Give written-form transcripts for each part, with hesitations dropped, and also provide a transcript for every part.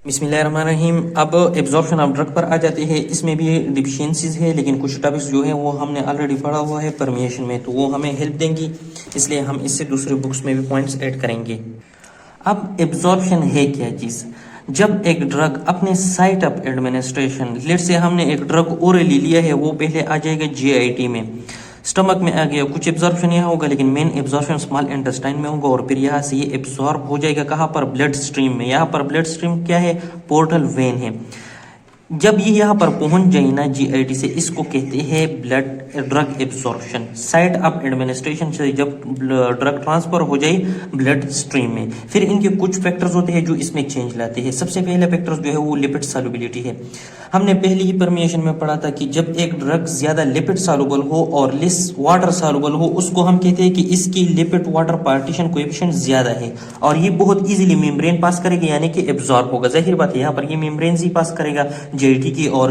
बिस्मिल्लाहिर्रहमानिर्रहीम। अब absorption of drug पर आ जाते हैं। इसमें भी डिफिशियंसीज है, लेकिन कुछ टॉपिक्स जो है वो हमने ऑलरेडी पढ़ा हुआ है परमिएशन में, तो वो हमें हेल्प देंगी, इसलिए हम इससे दूसरे बुक्स में भी पॉइंट्स ऐड करेंगे। अब एब्जॉर्प्शन है क्या चीज़? जब एक ड्रग अपने साइट ऑफ एडमिनिस्ट्रेशन, लेट से हमने एक ड्रग ओरली लिया है, वो पहले आ जाएगा जीआईटी में, स्टमक में आ गया, कुछ एब्जॉर्प्शन यहाँ होगा, लेकिन मेन एब्जॉर्प्शन स्मॉल इंटेस्टाइन में होगा, और फिर यहाँ से ये एब्जॉर्ब हो जाएगा कहाँ पर? ब्लड स्ट्रीम में। यहाँ पर ब्लड स्ट्रीम क्या है? पोर्टल वेन है। जब ये यहाँ पर पहुंच जाए ना जीआईटी से, इसको कहते हैं blood drug absorption. Site of administration से जब ड्रग ट्रांसफर हो जाए ब्लड स्ट्रीम में, फिर इनके कुछ फैक्टर्स होते हैं जो इसमें चेंज लाते हैं। सबसे पहला फैक्टर जो है वो लिपिड सॉल्युबिलिटी है। हमने पहले ही परमिएशन में पढ़ा था कि जब एक ड्रग ज्यादा लिपिड सॉल्युबल हो और लेस वाटर सॉल्युबल हो, उसको हम कहते हैं कि इसकी लिपिड वाटर पार्टीशन कोएफिशिएंट ज्यादा है, और ये बहुत इजीली मेम्ब्रेन पास करेगा, यानी कि एब्जॉर्ब होगा। जाहिर बात है यहाँ पर ये मेम्ब्रेन ही पास करेगा जीआईटी की और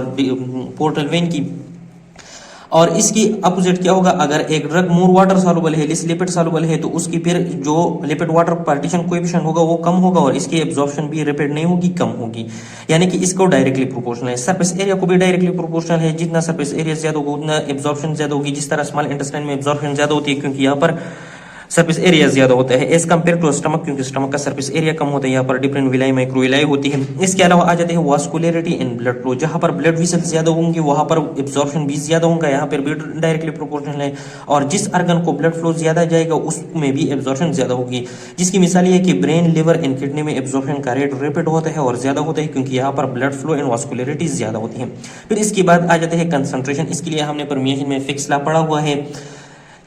पोर्टल वेन की। और इसकी अपोजिट क्या होगा? अगर एक ड्रग मोर वाटर सॉल्युबल है, लेस लिपिड सॉल्युबल है, तो उसकी फिर जो लिपिड वाटर पार्टीशन कोएफिशिएंट होगा वो कम होगा, और इसकी एब्जॉर्प्शन भी रैपिड नहीं होगी, कम होगी। यानी कि इसको डायरेक्टली प्रोपोर्शनल है। सरफेस एरिया को भी डायरेक्टली प्रोपोर्शनल है। जितना सरफेस एरिया ज्यादा होगा उतना एब्जॉर्प्शन ज्यादा होगी। जिस तरह स्मॉल इंटेस्टाइन में एब्जॉर्प्शन ज्यादा होती है क्योंकि यहाँ पर सरफेस एरिया ज्यादा होता है एज कम्पेयर टू स्टमक, क्योंकि स्टमक का सरफेस एरिया कम होता है। यहाँ पर डिफरेंट विलाई माइक्रोविलाई होती है। इसके अलावा आ जाते हैं वास्कुलरिटी इन ब्लड फ्लो। जहां पर ब्लड वेसल्स ज्यादा होंगे वहां पर एब्जॉर्प्शन भी ज्यादा होगा, यहाँ पर भी डायरेक्टली प्रोपोर्शनल है। और जिस ऑर्गन को ब्लड फ्लो ज्यादा जाएगा उसमें भी एब्जॉर्प्शन ज्यादा होगी, जिसकी मिसाल ये है कि ब्रेन, लिवर एंड किडनी में एब्जॉर्प्शन का रेट रैपिड होता है और ज्यादा होता है, क्योंकि यहाँ पर ब्लड फ्लो एंड वास्कुलरिटी ज्यादा होती है। फिर इसके बाद आ जाते हैं कंसंट्रेशन। इसके लिए हमने परमिएशन में फिक्स लॉ पढ़ा हुआ है।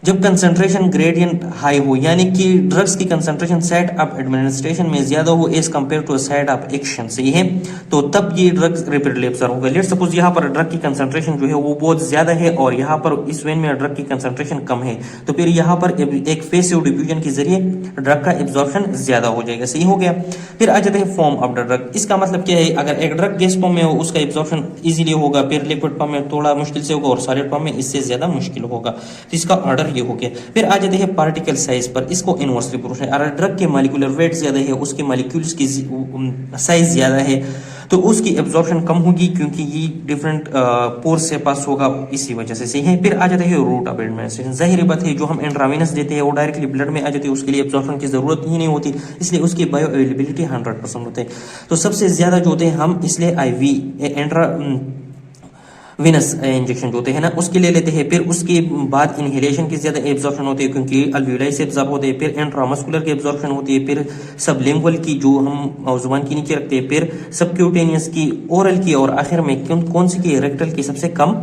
जब कंसंट्रेशन ग्रेडियंट हाई हो, यानी कि ड्रग्स की कंसंट्रेशन साइट ऑफ एडमिनिस्ट्रेशन में ज्यादा हो as compare to site of action से है, तो तब ये ड्रग्स रैपिडली एब्जॉर्ब होगा। लेट सपोज यहाँ पर ड्रग की कंसंट्रेशन जो है वो बहुत ज्यादा है और यहाँ पर इस वेन में ड्रग की कंसंट्रेशन कम है, तो फिर यहाँ पर एक फेसिव डिफ्यूजन के जरिए ड्रग का एब्जॉर्प्शन ज्यादा हो जाएगा। सही हो गया। फिर आ जाते हैं फॉर्म ऑफ द ड्रग। इसका मतलब क्या है? अगर एक ड्रग गैस फॉर्म में हो उसका एब्जॉर्प्शन इजीली होगा, फिर लिक्विड फॉर्म में थोड़ा मुश्किल से होगा, और सॉलिड फॉर्म में इससे ज्यादा मुश्किल होगा। तो इसका ऑर्डर ये हो गया। फिर आ जाते हैं पार्टिकल साइज पर। इसको इनवर्सली प्रोपोर्शनल। अगर ड्रग के मॉलिक्यूलर वेट ज्यादा है, उसके मॉलिक्यूल्स की साइज ज्यादा है, तो उसकी एब्जॉर्प्शन कम होगी, क्योंकि ये डिफरेंट पोर से पास होगा, इसी वजह से। सही है। फिर आ जाते हैं रूट ऑफ एडमिनिस्ट्रेशन। जाहिर बात है जो हम इंट्रावेनस देते हैं वो डायरेक्टली ब्लड में आ जाती है, उसके लिए एब्जॉर्प्शन की जरूरत ही नहीं होती, इसलिए उसकी बायो अवेलेबिलिटी 100% होते हैं। तो सबसे ज्यादा जो होते हैं हम इसलिए आईवी इंट्रा विनस इंजेक्शन जो होते हैं ना उसके लिए लेते हैं। फिर उसके बाद इनहेलेशन की ज्यादा एब्जॉर्प्शन होती है, क्योंकि अल्वियोलाई से एब्जॉर्ब होते हैं। फिर इंट्रामस्कुलर की एब्जॉर्प्शन होती है। फिर सबलिंगुअल की जो हम जुबान के नीचे रखते हैं। फिर सबक्यूटेनियस की, ओरल की, और आखिर में कौन सी की? रेक्टल की सबसे कम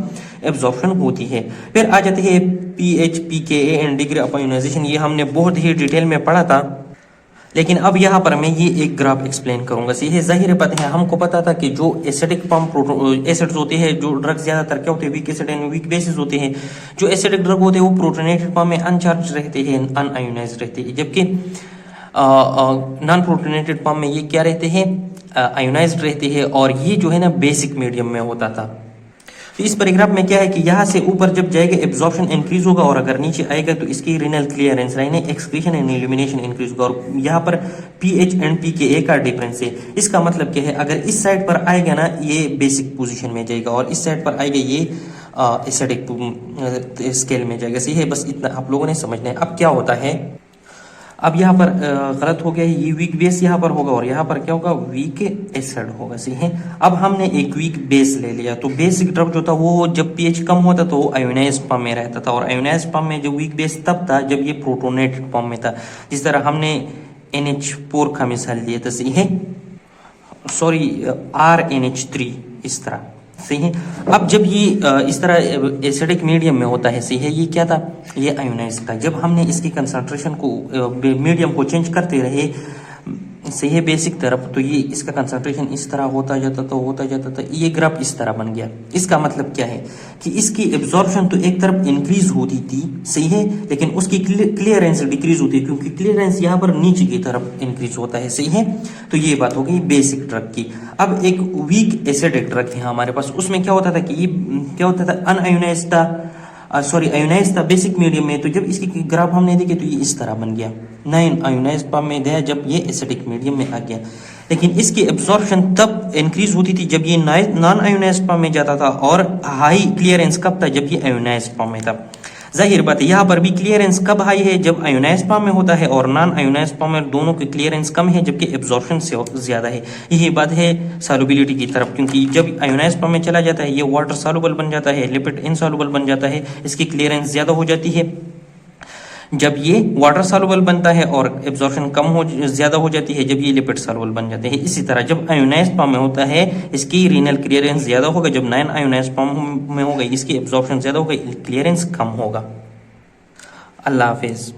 एब्जॉर्प्शन होती है। फिर आ जाते हैं pH, pKa and degree of ionization. ये हमने बहुत ही डिटेल में पढ़ा था, लेकिन अब यहाँ पर मैं ये एक ग्राफ एक्सप्लेन करूंगा। ये जाहिर बात है, हमको पता था कि जो एसिडिक फॉर्म एसिड्स होते हैं, जो ड्रग ज्यादातर क्या होते हैं? Weak acid and weak bases होते हैं। जो एसिडिक ड्रग होते हैं वो प्रोटोनेटेड फॉर्म में अनचार्ज रहते हैं, अनआयोनाइज्ड रहते हैं, जबकि नॉन प्रोटोनेटेड फॉर्म में ये क्या रहते हैं? आयोनाइज्ड रहते हैं। और ये जो है ना बेसिक मीडियम में होता था। तो इस पैराग्राफ में क्या है कि यहाँ से ऊपर जब जाएगा एब्जॉर्प्शन इंक्रीज होगा, और अगर नीचे आएगा तो इसकी रीनल क्लियरेंस, यानी एक्सक्रीशन एंड इल्यूमिनेशन इंक्रीज होगा। और यहाँ पर पीएच एंड पीकेए का डिफरेंस है। इसका मतलब क्या है? अगर इस साइड पर आएगा ना ये बेसिक पोजीशन में जाएगा, और इस साइड पर आएगा ये एसिडिक स्केल में जाएगा। सही है। बस इतना आप लोगों ने समझना है। अब क्या होता है? अब यहाँ पर गलत हो गया, ये वीक बेस यहाँ पर होगा, और यहाँ पर क्या होगा? वीक एसिड होगा। सही है। अब हमने एक वीक बेस ले लिया, तो बेसिक ड्रग जो था वो जब पीएच कम होता तो आयोनाइज्ड फॉर्म में रहता था, और आयोनाइज्ड फॉर्म में जो वीक बेस तब था जब ये प्रोटोनेटेड फॉर्म में था। जिस तरह हमने NH4 का मिसाल लिया था। सही है। सॉरी, RNH3, इस तरह। सही है। अब जब ये इस तरह एसिडिक मीडियम में होता है, सही है, ये क्या था? ये आयोनाइज्ड था। जब हमने इसकी कंसंट्रेशन को, मीडियम को चेंज करते रहे, सही है, बेसिक तरफ, तो ये इसका कंसंट्रेशन इस तरह होता जाता था। ये ग्राफ इस तरह बन गया। इसका मतलब क्या है कि इसकी एब्जॉर्प्शन तो एक तरफ इंक्रीज होती थी, सही है, लेकिन उसकी क्लियरेंस डिक्रीज होती है, क्योंकि क्लियरेंस यहाँ पर नीचे की तरफ इंक्रीज होता है। सही है। तो ये बात हो गई बेसिक ड्रग की। अब एक वीक एसिडिक ड्रग है हमारे पास, उसमें क्या होता था कि ये क्या होता था? अनआयोनाइज्ड था, आयोनाइज था बेसिक मीडियम में। तो जब इसकी ग्राफ हमने देखे तो ये इस तरह बन गया। 9 आयोनाइज फॉर्म में गया जब ये एसिडिक मीडियम में आ गया। लेकिन इसकी एब्जॉर्प्शन तब इंक्रीज होती थी जब ये नॉन आयोनाइज्ड फॉर्म में जाता था, और हाई क्लियरेंस कब था, जब ये आयोनाइज्ड फॉर्म में था। जाहिर बात है यहाँ पर भी क्लियरेंस कब हाई है, जब आयोनाइज्ड फॉर्म में होता है, और नॉन आयोनाइज्ड फॉर्म में दोनों की क्लियरेंस कम है जबकि एब्जॉर्प्शन से ज्यादा है। यही बात है सॉल्युबिलिटी की तरफ, क्योंकि जब आयोनाइज्ड फॉर्म में चला जाता है ये वाटर सॉल्युबल बन जाता है, लिपिड इनसॉल्युबल बन जाता है, इसकी क्लियरेंस ज्यादा हो जाती है। जब ये वाटर सॉल्युबल बनता है और एब्जॉर्प्शन ज्यादा हो जाती है जब ये लिपिड सॉल्युबल बन जाते हैं। इसी तरह जब आयोनाइज्ड फॉर्म में होता है इसकी रीनल क्लियरेंस ज्यादा होगा, जब नॉन आयोनाइज्ड फॉर्म में होगा इसकी एब्जॉर्प्शन ज्यादा होगा, क्लियरेंस कम होगा। अल्लाह हाफिज।